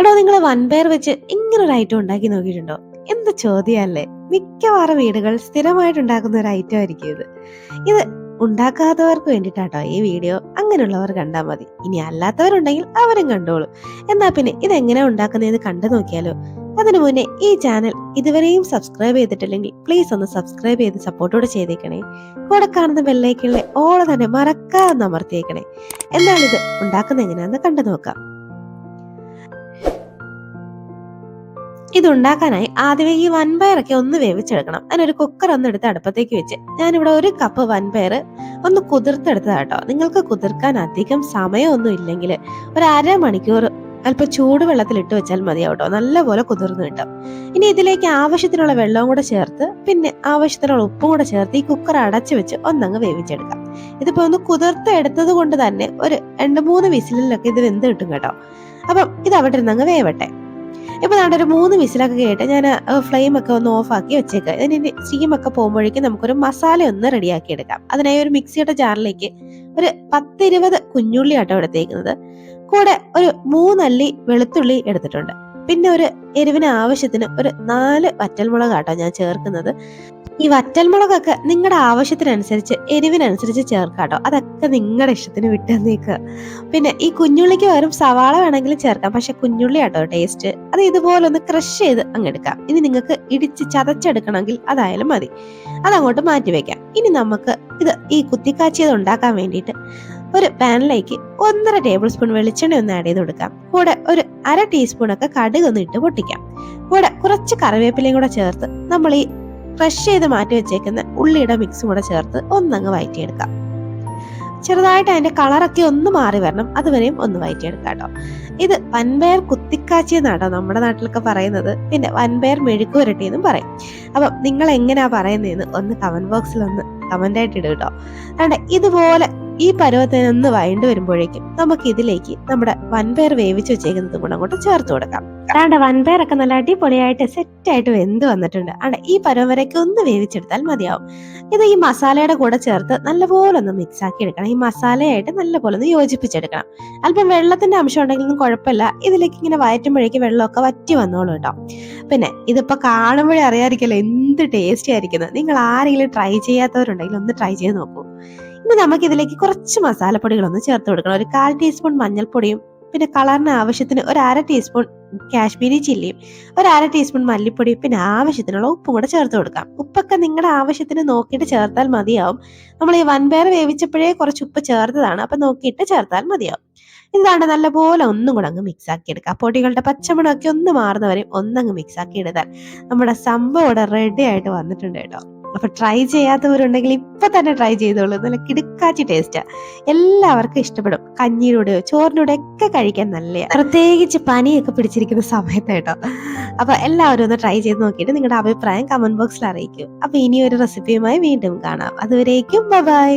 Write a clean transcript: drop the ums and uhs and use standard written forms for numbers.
എടോ, നിങ്ങൾ വൻപയർ വെച്ച് ഇങ്ങനെ ഒരു ഐറ്റം ഉണ്ടാക്കി നോക്കിയിട്ടുണ്ടോ? എന്ത് ചോദ്യമല്ലേ! മിക്കവാറും വീടുകൾ സ്ഥിരമായിട്ട് ഉണ്ടാക്കുന്ന ഒരു ഐറ്റം ആയിരിക്കും ഇത്. ഇത് ഉണ്ടാക്കാത്തവർക്ക് വേണ്ടിയിട്ടാട്ടോ ഈ വീഡിയോ. അങ്ങനെയുള്ളവർ കണ്ടാൽ മതി. ഇനി അല്ലാത്തവരുണ്ടെങ്കിൽ അവരും കണ്ടോളൂ. എന്നാ പിന്നെ ഇതെങ്ങനെയാ ഉണ്ടാക്കുന്നതെന്ന് കണ്ടു നോക്കിയാലോ? അതിനു മുന്നേ ഈ ചാനൽ ഇതുവരെയും സബ്സ്ക്രൈബ് ചെയ്തിട്ടില്ലെങ്കിൽ പ്ലീസ് ഒന്ന് സബ്സ്ക്രൈബ് ചെയ്ത് സപ്പോർട്ടോടെ ചെയ്തേക്കണേ. കൂടെ കാണുന്ന ബെല്ലൈക്കണിലെ ഓളെ തന്നെ മറക്കാതെ അമർത്തിയേക്കണേ. എന്നാൽ ഇത് ഉണ്ടാക്കുന്ന എങ്ങനെയാന്ന് കണ്ടു നോക്കാം. ഇതുണ്ടാക്കാനായി ആദ്യമേ ഈ വൻപയറൊക്കെ ഒന്ന് വേവിച്ചെടുക്കണം. അതിനൊരു കുക്കർ ഒന്ന് എടുത്ത് അടുപ്പത്തേക്ക് വെച്ച് ഞാനിവിടെ 1 കപ്പ് വൻപയർ ഒന്ന് കുതിർത്തെടുത്തതാട്ടോ. നിങ്ങൾക്ക് കുതിർക്കാൻ അധികം സമയമൊന്നും ഇല്ലെങ്കിൽ ഒരു അരമണിക്കൂർ അല്പം ചൂടുവെള്ളത്തിൽ ഇട്ട് വെച്ചാൽ മതിയാവട്ടോ. നല്ലപോലെ കുതിർന്ന് കിട്ടും. ഇനി ഇതിലേക്ക് ആവശ്യത്തിനുള്ള വെള്ളവും കൂടെ ചേർത്ത് പിന്നെ ആവശ്യത്തിനുള്ള ഉപ്പും കൂടെ ചേർത്ത് ഈ കുക്കർ അടച്ചു വെച്ച് ഒന്നങ്ങ് വേവിച്ചെടുക്കാം. ഇതിപ്പോ ഒന്ന് കുതിർത്ത് എടുത്തത് കൊണ്ട് തന്നെ ഒരു 2-3 വിസിലിലൊക്കെ ഇത് വെന്ത് കിട്ടും കേട്ടോ. അപ്പം ഇത് അവിടെ ഇരുന്നങ്ങ് വേവട്ടെ. ഇപ്പൊ നാളെ ഒരു 3 വിസിലൊക്കെ കേട്ട് ഞാൻ ഫ്ലെയിം ഒക്കെ ഒന്ന് ഓഫ് ആക്കി വെച്ചേക്കാം. ഇതിന് സ്റ്റീമൊക്കെ പോകുമ്പോഴേക്കും നമുക്കൊരു മസാല ഒന്ന് റെഡിയാക്കി എടുക്കാം. അതിനായി ഒരു മിക്സിയുടെ ജാറിലേക്ക് ഒരു 10-20 കുഞ്ഞുള്ളി ആട്ടോ എടുത്തേക്കുന്നത്. കൂടെ ഒരു 3 അല്ലി വെളുത്തുള്ളി എടുത്തിട്ടുണ്ട്. പിന്നെ ഒരു എരിവിന് ആവശ്യത്തിന് ഒരു 4 വറ്റൽമുളക് ആട്ടോ ഞാൻ ചേർക്കുന്നത്. ഈ വറ്റൽമുളകൊക്കെ നിങ്ങളുടെ ആവശ്യത്തിനനുസരിച്ച് എരിവിനനുസരിച്ച് ചേർക്കാട്ടോ. അതൊക്കെ നിങ്ങളുടെ ഇഷ്ടത്തിന് വിട്ടുതന്നേക്കുക. പിന്നെ ഈ കുഞ്ഞുള്ളിക്ക് പകരം സവാള വേണമെങ്കിലും ചേർക്കാം. പക്ഷെ കുഞ്ഞുള്ളി ആട്ടോ ടേസ്റ്റ്. അത് ഇതുപോലെ ഒന്ന് ക്രഷ് ചെയ്ത് അങ്ങെടുക്കാം. ഇനി നിങ്ങൾക്ക് ഇടിച്ച് ചതച്ചെടുക്കണമെങ്കിൽ അതായാലും മതി. അതങ്ങോട്ട് മാറ്റി വെക്കാം. ഇനി നമുക്ക് ഈ കുത്തിക്കാച്ചിയത് ഉണ്ടാക്കാൻ വേണ്ടിയിട്ട് ഒരു പാനിലേക്ക് 1.5 ടേബിൾ സ്പൂൺ വെളിച്ചെണ്ണ ഒന്ന് ആഡ് ചെയ്ത് കൊടുക്കാം. കൂടെ ഒരു 1/2 ടീസ്പൂണൊക്കെ കടുക് ഒന്ന് ഇട്ട് പൊട്ടിക്കാം. കൂടെ കുറച്ച് കറിവേപ്പിലയും കൂടെ ചേർത്ത് നമ്മൾ ഈ ക്രഷ് ചെയ്ത് മാറ്റി വെച്ചേക്കുന്ന ഉള്ളിയുടെ മിക്സും കൂടെ ചേർത്ത് ഒന്നങ്ങ് വഴറ്റിയെടുക്കാം. ചെറുതായിട്ട് അതിന്റെ കളറൊക്കെ ഒന്ന് മാറി വരണം. അതുവരെയും ഒന്ന് വഴറ്റിയെടുക്കാം കേട്ടോ. ഇത് വൻപയർ കുത്തിക്കാച്ചി എന്നാട്ടോ നമ്മുടെ നാട്ടിലൊക്കെ പറയുന്നത്. പിന്നെ വൻപയർ മെഴുക്ക് പുരട്ടി എന്നും പറയും. അപ്പം നിങ്ങൾ എങ്ങനെയാ പറയുന്നതെന്ന് ഒന്ന് കമന്റ് ബോക്സിൽ ഒന്ന് കമന്റ് ആയിട്ട് ഇടും കേട്ടോ. അതുകൊണ്ട് ഇതുപോലെ ഈ പരുവത്തിന് ഒന്ന് വഴണ്ട് വരുമ്പോഴേക്കും നമുക്ക് ഇതിലേക്ക് നമ്മുടെ വൻപയർ വേവിച്ച് വെച്ചേക്കുന്നതും കൂടെ അങ്ങോട്ട് ചേർത്ത് കൊടുക്കാം. അതാണ്ട് വൻപയറൊക്കെ നല്ല അടിപൊളിയായിട്ട് സെറ്റായിട്ട് വെന്ത് വന്നിട്ടുണ്ട്. അതെ, ഈ പരുവം വരെയൊക്കെ ഒന്ന് വേവിച്ചെടുത്താൽ മതിയാവും. ഇത് ഈ മസാലയുടെ കൂടെ ചേർത്ത് നല്ലപോലെ ഒന്ന് മിക്സ് ആക്കി എടുക്കണം. ഈ മസാലയായിട്ട് നല്ലപോലെ ഒന്ന് യോജിപ്പിച്ചെടുക്കണം. അല്പം വെള്ളത്തിന്റെ അംശം ഉണ്ടെങ്കിലൊന്നും കുഴപ്പമില്ല. ഇതിലേക്ക് ഇങ്ങനെ വയറ്റുമ്പോഴേക്കും വെള്ളമൊക്കെ വറ്റി വന്നോളൂ കേട്ടോ. പിന്നെ ഇതിപ്പോ കാണുമ്പോഴേ അറിയാതിരിക്കല്ലോ എന്ത് ടേസ്റ്റി ആയിരിക്കുന്നത്. നിങ്ങൾ ആരെങ്കിലും ട്രൈ ചെയ്യാത്തവരുണ്ടെങ്കിൽ ഒന്ന് ട്രൈ ചെയ്ത് നോക്കൂ. ഇനി നമുക്ക് ഇതിലേക്ക് കുറച്ച് മസാലപ്പൊടികളൊന്ന് ചേർത്ത് കൊടുക്കണം. ഒരു 1/4 ടീസ്പൂൺ മഞ്ഞൾപ്പൊടിയും പിന്നെ കളറിന് ആവശ്യത്തിന് ഒരു 1/2 ടീസ്പൂൺ കാശ്മീരി ചില്ലിയും ഒരു 1/2 ടീസ്പൂൺ മല്ലിപ്പൊടി പിന്നെ ആവശ്യത്തിനുള്ള ഉപ്പും കൂടെ ചേർത്ത് കൊടുക്കാം. ഉപ്പൊക്കെ നിങ്ങളുടെ ആവശ്യത്തിന് നോക്കിയിട്ട് ചേർത്താൽ മതിയാവും. നമ്മൾ ഈ വൻപയർ വേവിച്ചപ്പോഴേ കുറച്ച് ഉപ്പ് ചേർത്തതാണ്. അപ്പൊ നോക്കിയിട്ട് ചേർത്താൽ മതിയാവും. ഇതാണ്ട് നല്ലപോലെ ഒന്നും കൂടെ അങ്ങ് മിക്സ് ആക്കി എടുക്കാം. പൊടികളുടെ പച്ചമണമൊക്കെ ഒന്ന് മാറുന്നവരെ ഒന്നങ്ങ് മിക്സ് ആക്കി എടുത്താൽ നമ്മുടെ സംഭവം ഇവിടെ റെഡി ആയിട്ട് വന്നിട്ടുണ്ട് കേട്ടോ. അപ്പൊ ട്രൈ ചെയ്യാത്തവരുണ്ടെങ്കിൽ ഇപ്പൊ തന്നെ ട്രൈ ചെയ്തോളൂ. നല്ല കിടുക്കാച്ചി ടേസ്റ്റാ. എല്ലാവർക്കും ഇഷ്ടപ്പെടും. കഞ്ഞിയിലൂടെയോ ചോറിനൂടെ ഒക്കെ കഴിക്കാൻ നല്ല, പ്രത്യേകിച്ച് പനിയൊക്കെ പിടിച്ചിരിക്കുന്ന സമയത്ത് കേട്ടോ. അപ്പൊ എല്ലാവരും ഒന്ന് ട്രൈ ചെയ്ത് നോക്കിയിട്ട് നിങ്ങളുടെ അഭിപ്രായം കമന്റ് ബോക്സിൽ അറിയിക്കും. അപ്പൊ ഇനി ഒരു റെസിപ്പിയുമായി വീണ്ടും കാണാം. അതുവരേക്കും ബൈ.